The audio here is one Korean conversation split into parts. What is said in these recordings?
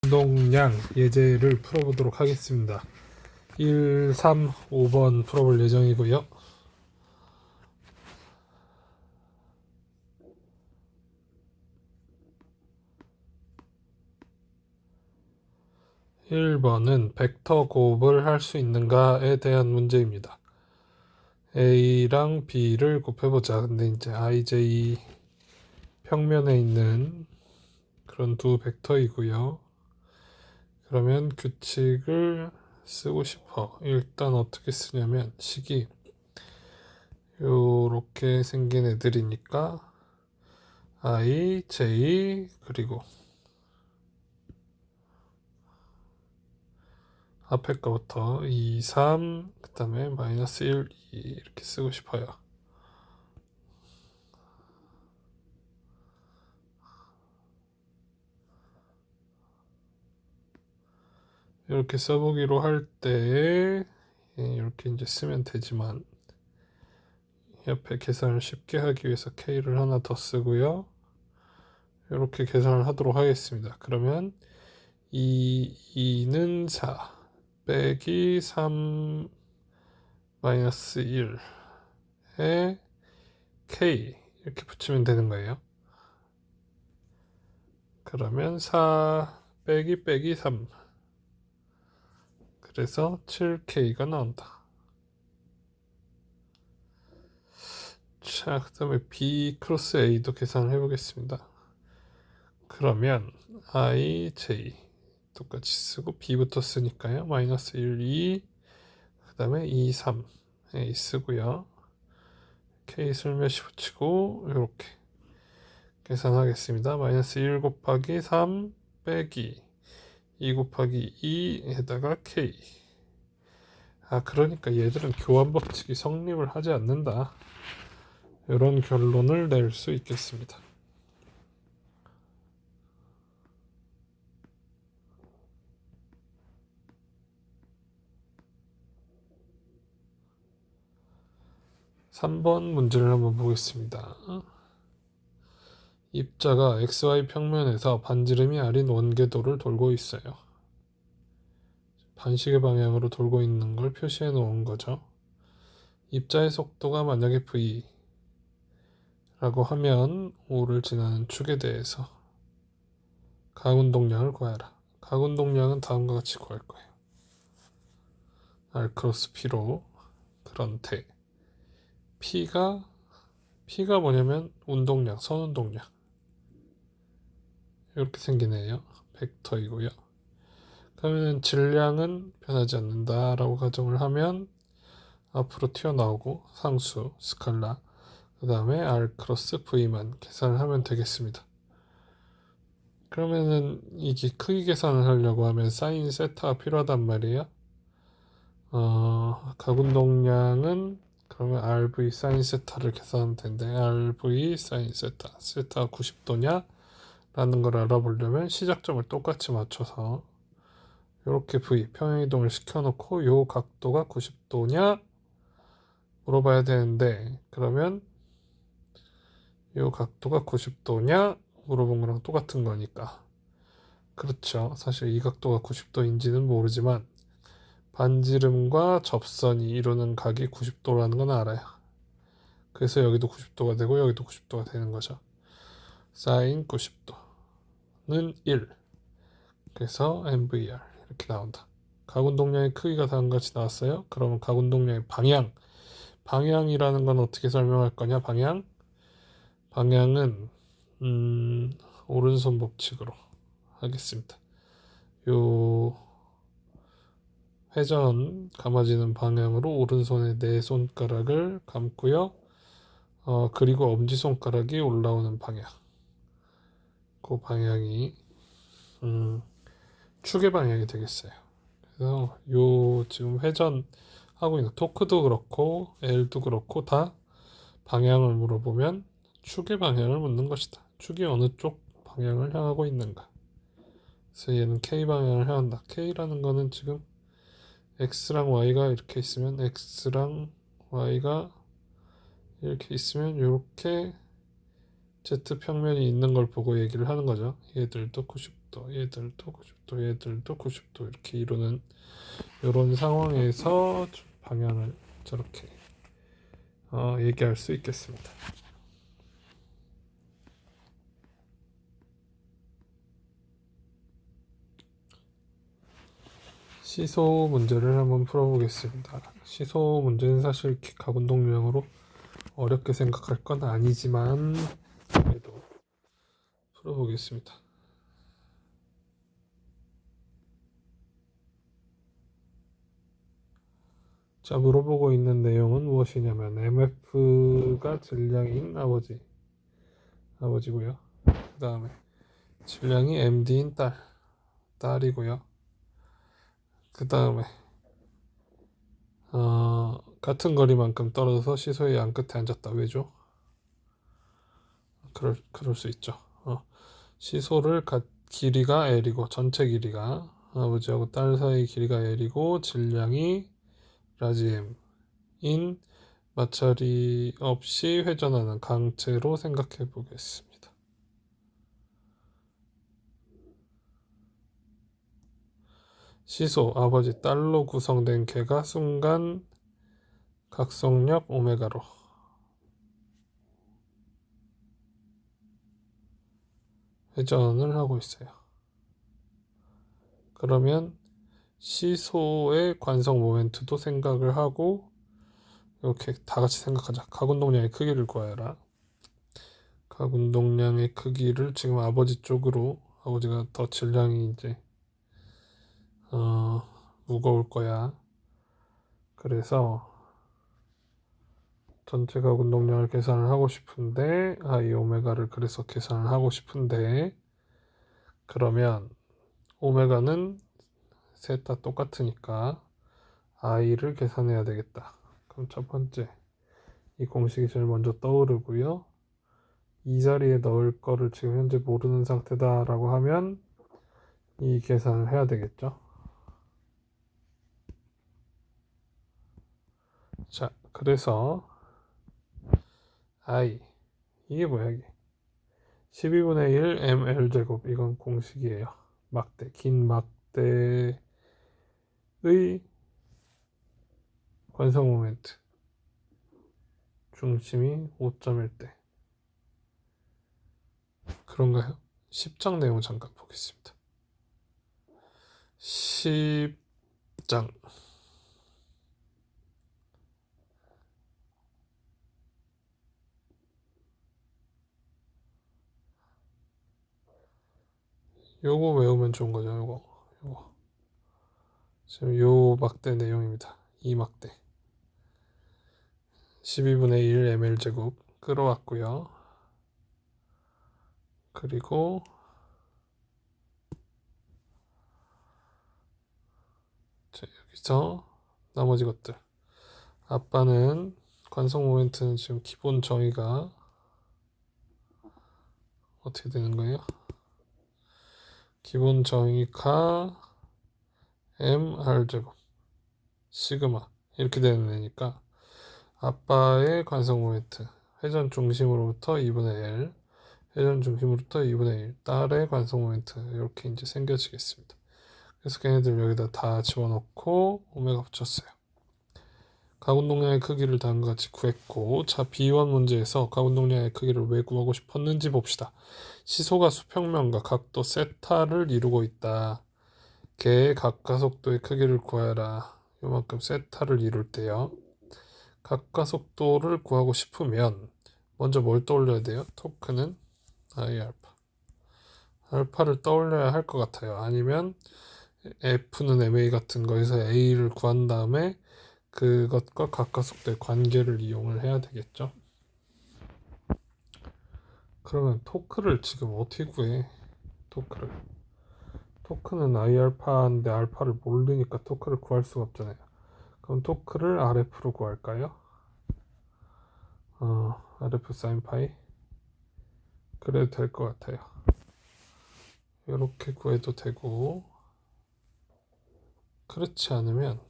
운동량 예제를 풀어보도록 하겠습니다. 1, 3, 5번 풀어볼 예정이고요. (1번은) 벡터 곱을 할 수 있는가에 대한 문제입니다. a랑 b를 곱해보자. 근데 이제 ij 평면에 있는 그런 두 벡터이고요. 그러면 규칙을 쓰고 싶어. 일단 어떻게 쓰냐면 식이 요렇게 생긴 애들이니까 i, j 그리고 앞에 거부터 2, 3, 그 다음에 마이너스 1, 2 이렇게 쓰고 싶어요. 이렇게 써보기로 할 때 이렇게 이제 쓰면 되지만 옆에 계산을 쉽게 하기 위해서 k를 하나 더 쓰고요. 이렇게 계산을 하도록 하겠습니다. 그러면 2는 4 빼기 3 마이너스 1에 k 이렇게 붙이면 되는 거예요. 그러면 4 빼기 3 그래서 7k가 나온다. 자, 그 다음에 b 크로스 a도 계산을 해보겠습니다. 그러면 i, j 똑같이 쓰고 b부터 쓰니까요. 마이너스 1, 2, 그 다음에 2, 3 a 쓰고요. k 슬며시 붙이고 이렇게 계산하겠습니다. 마이너스 1 곱하기 3 빼기 2 곱하기 2에다가 k. 그러니까 얘들은 교환 법칙이 성립을 하지 않는다. 이런 결론을 낼 수 있겠습니다. (3번) 문제를 한번 보겠습니다. 입자가 xy 평면에서 반지름이 아닌 원궤도를 돌고 있어요. 반시계 방향으로 돌고 있는 걸 표시해 놓은 거죠. 입자의 속도가 만약에 v 라고 하면 O를 지나는 축에 대해서 가운동량을 구하라. 가운동량은 다음과 같이 구할 거예요. R 크로스 P로. 그런데 P가 뭐냐면 운동량, 선운동량 이렇게 생기네요. 벡터이고요. 그러면 질량은 변하지 않는다 라고 가정을 하면 앞으로 튀어나오고 상수, 스칼라, 그 다음에 R 크로스 V만 계산을 하면 되겠습니다. 그러면은 이게 크기 계산을 하려고 하면 사인 세타가 필요하단 말이에요. 가운동량은 그러면 RV 사인 세타를 계산하면 되는데 RV 사인 세타, 세타가 90도냐 라는 걸 알아보려면 시작점을 똑같이 맞춰서 이렇게 V 평행이동을 시켜놓고 요 각도가 90도냐 물어봐야 되는데, 그러면 요 각도가 90도냐 물어본 거랑 똑같은 거니까 그렇죠. 사실 이 각도가 90도인지는 모르지만 반지름과 접선이 이루는 각이 90도라는 건 알아요. 그래서 여기도 90도가 되고 여기도 90도가 되는 거죠. 사인 90도는 1. 그래서 MVR 이렇게 나온다. 가운동량의 크기가 다음과 같이 나왔어요. 그러면 가운동량의 방향이라는 건 어떻게 설명할 거냐? 방향은 오른손 법칙으로 하겠습니다. 요 회전 감아지는 방향으로 오른손의 네 손가락을 감고요. 그리고 엄지손가락이 올라오는 방향. 그 방향이 축의 방향이 되겠어요. 그래서 요 지금 회전하고 있는 토크도 그렇고 L도 그렇고 다 방향을 물어보면 축의 방향을 묻는 것이다. 축이 어느 쪽 방향을 향하고 있는가. 그래서 얘는 K 방향을 향한다. K라는 거는 지금 X랑 Y가 이렇게 있으면 X랑 Y가 이렇게 있으면 이렇게 Z 평면이 있는 걸 보고 얘기를 하는 거죠. 얘들도 90도 90도, 얘들도 90도, 얘들도 90도 이렇게 이루는 이런 상황에서 방향을 저렇게 얘기할 수 있겠습니다. 시소 문제를 한번 풀어보겠습니다. 시소 문제는 사실 가운동량으로 어렵게 생각할 건 아니지만 그래도 풀어보겠습니다. 자, 물어보고 있는 내용은 무엇이냐면 MF가 질량인 아버지고요. 그 다음에 질량이 MD인 딸이고요. 그 다음에 같은 거리만큼 떨어져서 시소의 양 끝에 앉았다. 왜죠? 그럴 수 있죠. 시소를 길이가 L이고 전체 길이가 아버지하고 딸 사이 길이가 L이고 질량이 라지 M인 마찰이 없이 회전하는 강체로 생각해 보겠습니다. 시소 아버지 딸로 구성된 개가 순간 각성력 오메가로 회전을 하고 있어요. 그러면 시소의 관성 모멘트도 생각을 하고 이렇게 다 같이 생각하자. 각운동량의 크기를 구하여라. 각운동량의 크기를 지금 아버지 쪽으로 아버지가 더 질량이 이제 무거울 거야. 그래서 전체 각운동량을 계산을 하고 싶은데 이 오메가를 그래서 계산을 하고 싶은데 그러면 오메가는 셋 다 똑같으니까 i를 계산해야 되겠다. 그럼 첫 번째 이 공식이 제일 먼저 떠오르고요. 이 자리에 넣을 거를 지금 현재 모르는 상태다 라고 하면 이 계산을 해야 되겠죠. 자, 그래서 i 이게 뭐야 이게 12분의 1 ml제곱 이건 공식이에요. 막대 긴 막대의 관성 모멘트 중심이 5.1대 그런가요? 10장 내용 잠깐 보겠습니다. 10장 요거 외우면 좋은 거죠. 요거 지금 요 막대 내용입니다. 이 막대 12분의 1 ml제곱 끌어왔고요. 그리고 자, 여기서 나머지 것들 아빠는 관성 모멘트는 지금 기본 정의가 어떻게 되는 거예요? 기본 정의가 mr제곱 시그마 이렇게 되는 애니까 아빠의 관성 모멘트 회전 중심으로부터 2분의 L 회전 중심으로부터 2분의 1 딸의 관성 모멘트 이렇게 이제 생겨지겠습니다. 그래서 걔네들 여기다 다 집어넣고 오메가 붙였어요. 가운동량의 크기를 다음과 같이 구했고 자 B1 문제에서 가운동량의 크기를 왜 구하고 싶었는지 봅시다. 시소가 수평면과 각도 세타를 이루고 있다. 개의 각가속도의 크기를 구하여라. 요만큼 세타를 이룰 때요. 각가속도를 구하고 싶으면 먼저 뭘 떠올려야 돼요? 토크는 I 알파. 알파를 떠올려야 할 것 같아요. 아니면 F는 MA 같은 거에서 A를 구한 다음에 그것과 각가속도의 관계를 이용을 해야 되겠죠. 그러면 토크를 지금 어떻게 구해? 토크는 I알파인데 알파를 모르니까 토크를 구할 수가 없잖아요. 그럼 토크를 RF로 구할까요? RF 사인 파이 그래도 될 것 같아요. 이렇게 구해도 되고 그렇지 않으면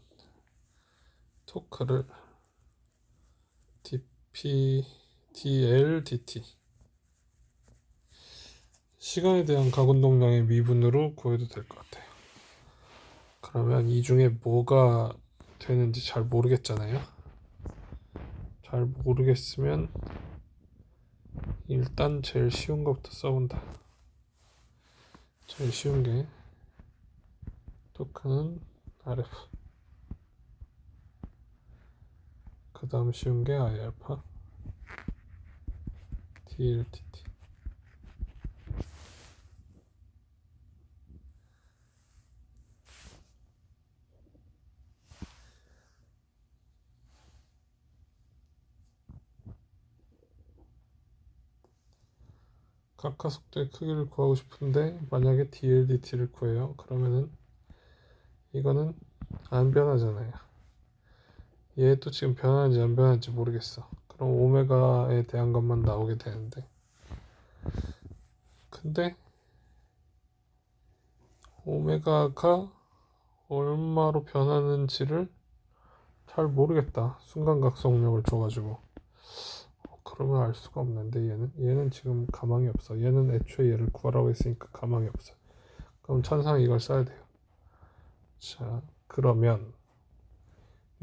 토크를 dp dl dt 시간에 대한 가운동량의 미분으로 구해도 될 것 같아요. 그러면 이 중에 뭐가 되는지 잘 모르겠잖아요. 잘 모르겠으면 일단 제일 쉬운 것부터 써본다. 제일 쉬운 게 토크는 RF, 그 다음 쉬운 게 I알파, DLTT. 각 가속도의 크기를 구하고 싶은데 만약에 DLDT를 구해요. 그러면은 이거는 안 변하잖아요. 얘도 지금 변하는지 안 변하는지 모르겠어. 그럼 오메가에 대한 것만 나오게 되는데, 근데 오메가가 얼마로 변하는지를 잘 모르겠다. 순간각성력을 줘가지고. 그러면 알 수가 없는데 얘는 지금 가망이 없어. 얘는 애초에 얘를 구하라고 했으니까 가망이 없어. 그럼 천상 이걸 써야 돼요. 자, 그러면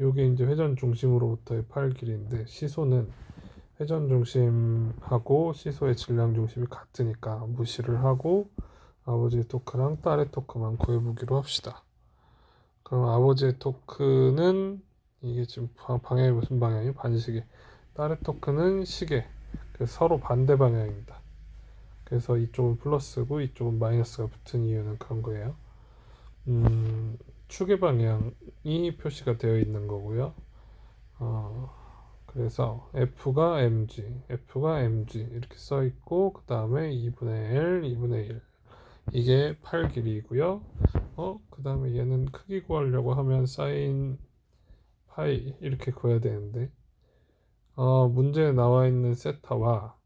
요게 이제 회전 중심으로부터의 팔 길이인데, 시소는 회전 중심하고 시소의 질량 중심이 같으니까 무시를 하고 아버지의 토크랑 딸의 토크만 구해보기로 합시다. 그럼 아버지의 토크는 이게 지금 방향이 무슨 방향이? 반시계. 딸의 토크는 시계. 그래서 서로 반대 방향입니다. 그래서 이쪽은 플러스고 이쪽은 마이너스가 붙은 이유는 그런 거예요. 축의 방향이 표시가 되어 있는 거고요. 그래서 F가 mg 이렇게 써 있고, 그 다음에 2분의 L, 2분의 1. 이게 팔 길이고요. 그 다음에 얘는 크기 구하려고 하면 사인 파이 이렇게 구해야 되는데, 문제에 나와 있는 세타와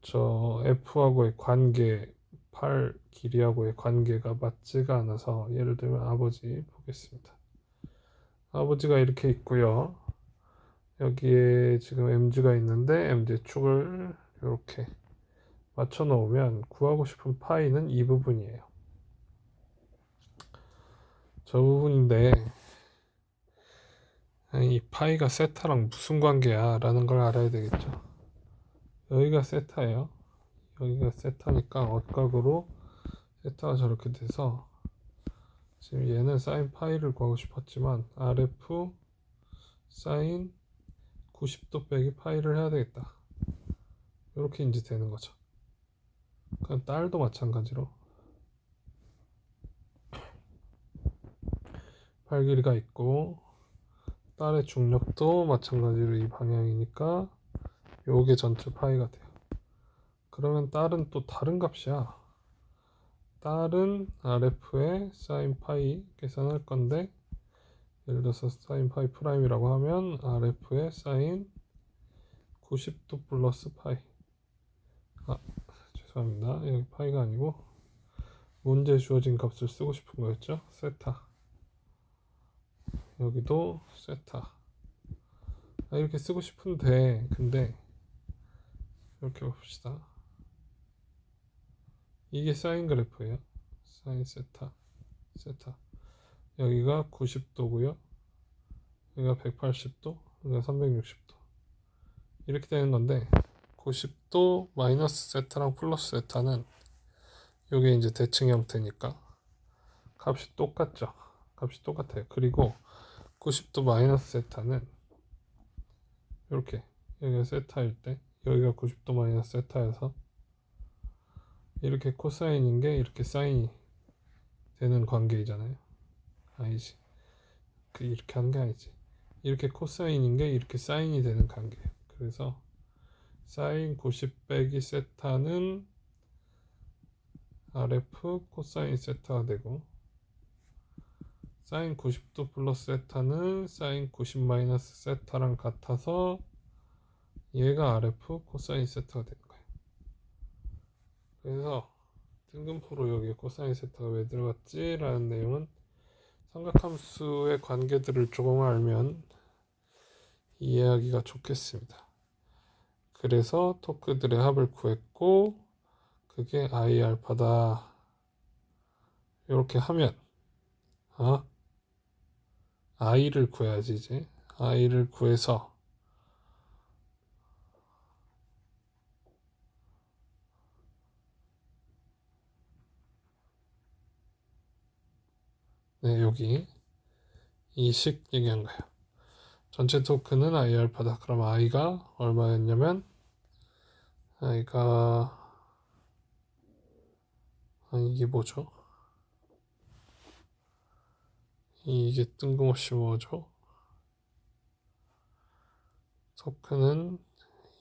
저 F하고의 관계, 팔 길이하고의 관계가 맞지가 않아서, 예를 들면 아버지 보겠습니다. 아버지가 이렇게 있고요. 여기에 지금 mg가 있는데 mg의 축을 이렇게 맞춰 놓으면 구하고 싶은 파이는 이 부분이에요. 저 부분인데, 이 파이가 세타랑 무슨 관계야 라는 걸 알아야 되겠죠. 여기가 세타예요. 여기가 세타니까 억각으로 세타가 저렇게 돼서, 지금 얘는 사인 파이를 구하고 싶었지만 RF 사인 90도 빼기 파이를 해야 되겠다. 이렇게 이제 되는 거죠. 그럼 딸도 마찬가지로 팔 길이가 있고, 딸의 중력도 마찬가지로 이 방향이니까 요게 전체 파이가 돼요. 그러면 딸은 또 다른 값이야. 딸은 RF의 사인 파이 계산할 건데, 예를 들어서 사인 파이 프라임이라고 하면 RF의 사인 90도 플러스 파이. 죄송합니다. 여기 파이가 아니고 문제에 주어진 값을 쓰고 싶은 거였죠. 세타. 여기도 세타. 이렇게 쓰고 싶은데, 근데 이렇게 봅시다. 이게 사인 그래프예요. 사인 세타. 여기가 90도고요. 여기가 180도, 여기가 360도. 이렇게 되는 건데, 90도 마이너스 세타랑 플러스 세타는 이게 이제 대칭 형태니까 값이 똑같죠. 값이 똑같아요. 그리고 90도 마이너스 세타는 이렇게, 여기가 세타일 때 여기가 90도 마이너스 세타여서 이렇게 코사인인 게 이렇게 사인이 되는 관계이잖아요. 아니지. 이렇게 하는 게 아니지. 이렇게 코사인인 게 이렇게 사인이 되는 관계예요. 그래서 사인 90 빼기 세타는 RF 코사인 세타가 되고, 사인 90도 플러스 세타는 사인 90 마이너스 세타랑 같아서 얘가 RF 코사인 세타가 되는 거예요. 그래서 등분포로 여기 코사인 세타가 왜 들어갔지? 라는 내용은 삼각함수의 관계들을 조금 알면 이해하기가 좋겠습니다. 그래서 토크들의 합을 구했고, 그게 I 알파다. 이렇게 하면 I를 구해야지 이제. I를 구해서 네, 여기 이 식 얘기한 거예요. 전체 토큰은 I 알파다. 그럼 I가 얼마였냐면 I가 이게 뭐죠? 이게 뜬금없이 뭐죠? 토큰은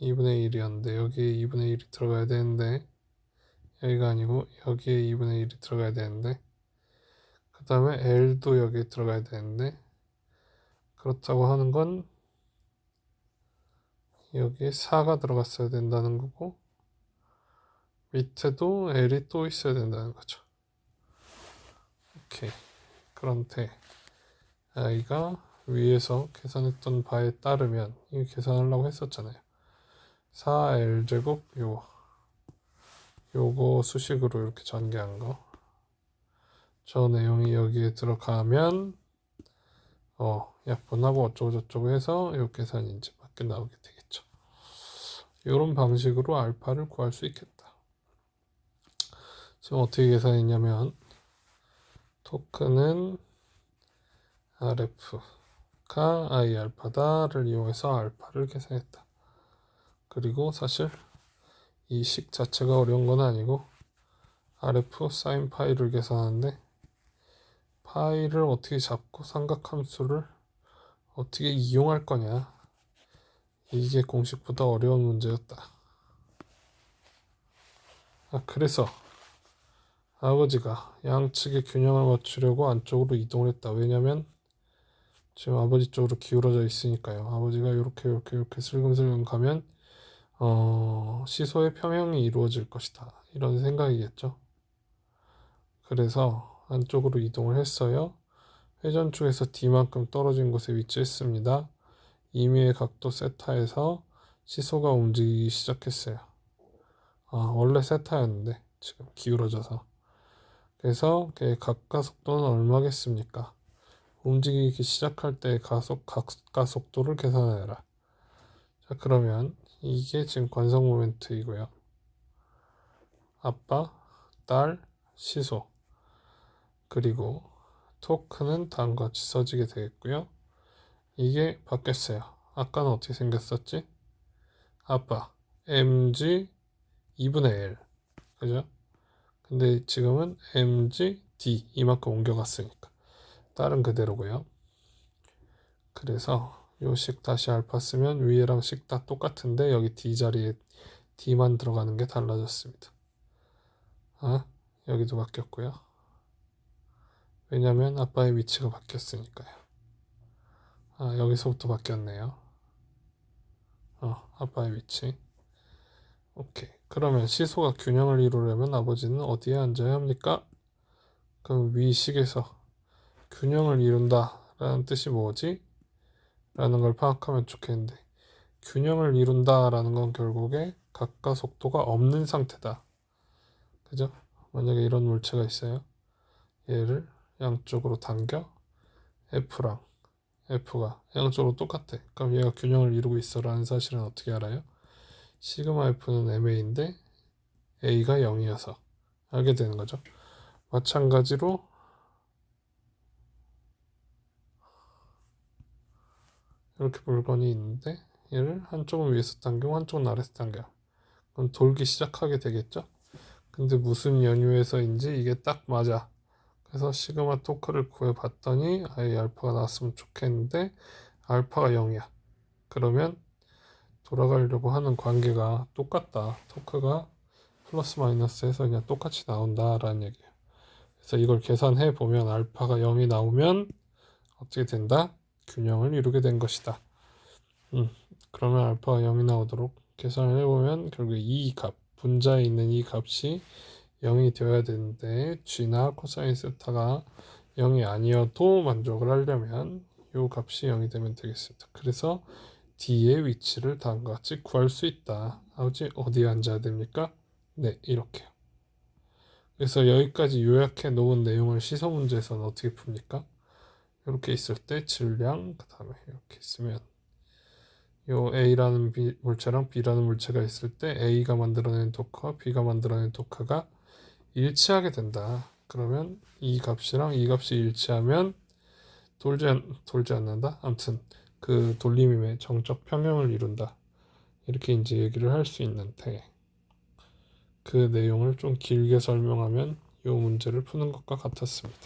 2분의 1이었는데 여기에 2분의 1이 들어가야 되는데 여기가 아니고 여기에 2분의 1이 들어가야 되는데 그 다음에 L도 여기에 들어가야 되는데 그렇다고 하는 건 여기에 4가 들어갔어야 된다는 거고 밑에도 L이 또 있어야 된다는 거죠. 오케이. 그런데 I가 위에서 계산했던 바에 따르면 이거 계산하려고 했었잖아요. 4L제곱 요거 수식으로 이렇게 전개한 거. 저 내용이 여기에 들어가면 약분하고 어쩌고저쩌고 해서 요 계산이 이제 맞게 나오게 되겠죠. 이런 방식으로 알파를 구할 수 있겠다. 지금 어떻게 계산했냐면 토큰은 RF가 I 알파다를 이용해서 알파를 계산했다. 그리고 사실 이 식 자체가 어려운 건 아니고 RF 사인 파이를 계산하는데 파이를 어떻게 잡고 삼각함수를 어떻게 이용할 거냐, 이게 공식보다 어려운 문제였다. 그래서 아버지가 양측의 균형을 맞추려고 안쪽으로 이동을 했다. 왜냐면 지금 아버지 쪽으로 기울어져 있으니까요. 아버지가 이렇게 슬금슬금 가면 시소의 평형이 이루어질 것이다. 이런 생각이겠죠. 그래서 안쪽으로 이동을 했어요. 회전축에서 D만큼 떨어진 곳에 위치했습니다. 임의의 각도 세타에서 시소가 움직이기 시작했어요. 원래 세타였는데 지금 기울어져서. 그래서 각가속도는 얼마겠습니까? 움직이기 시작할 때 각가속도를 계산해라. 자, 그러면 이게 지금 관성 모멘트이고요. 아빠, 딸, 시소. 그리고 토크는 다음과 같이 써지게 되겠고요. 이게 바뀌었어요. 아까는 어떻게 생겼었지? 아빠, mg 2분의 L. 그죠? 근데 지금은 mg d 이만큼 옮겨갔으니까 딸은 그대로고요. 그래서 요 식 다시 알파 쓰면 위에랑 식 다 똑같은데 여기 d 자리에 d만 들어가는 게 달라졌습니다. 여기도 바뀌었고요. 왜냐면 아빠의 위치가 바뀌었으니까요. 여기서부터 바뀌었네요. 아빠의 위치. 오케이. 그러면 시소가 균형을 이루려면 아버지는 어디에 앉아야 합니까? 그럼 위식에서 균형을 이룬다 라는 뜻이 뭐지? 라는 걸 파악하면 좋겠는데, 균형을 이룬다 라는 건 결국에 각각 속도가 없는 상태다. 그죠? 만약에 이런 물체가 있어요. 얘를 양쪽으로 당겨 F랑 F가 양쪽으로 똑같아. 그럼 얘가 균형을 이루고 있어 라는 사실은 어떻게 알아요? 시그마 F는 MA인데 A가 0이어서 알게 되는 거죠. 마찬가지로 이렇게 물건이 있는데 얘를 한쪽은 위에서 당기고 한쪽은 아래에서 당겨. 그럼 돌기 시작하게 되겠죠. 근데 무슨 연유에서인지 이게 딱 맞아. 그래서 시그마 토크를 구해봤더니 I 알파가 나왔으면 좋겠는데 알파가 0이야. 그러면 돌아가려고 하는 관계가 똑같다. 토크가 플러스 마이너스에서 그냥 똑같이 나온다라는 얘기예요. 그래서 이걸 계산해 보면 알파가 0이 나오면 어떻게 된다? 균형을 이루게 된 것이다. 그러면 알파가 0이 나오도록 계산을 해보면 결국 이 값, 분자에 있는 이 값이 0이 되어야 되는데 g나 코사인 세타가 0이 아니어도 만족을 하려면 이 값이 0이 되면 되겠습니다. 그래서 D의 위치를 다음과 같이 구할 수 있다. 아버지 어디에 앉아야 됩니까? 네, 이렇게요. 그래서 여기까지 요약해 놓은 내용을 시서 문제에서는 어떻게 풉니까? 이렇게 있을 때 질량, 그 다음에 이렇게 있으면 요 A라는 물체랑 B라는 물체가 있을 때 A가 만들어낸 독화, B가 만들어낸 독화가 일치하게 된다. 그러면 이 값이랑 이 값이 일치하면 돌지 않는다. 아무튼 그 돌림임의 정적 평형을 이룬다. 이렇게 이제 얘기를 할 수 있는데 그 내용을 좀 길게 설명하면 이 문제를 푸는 것과 같았습니다.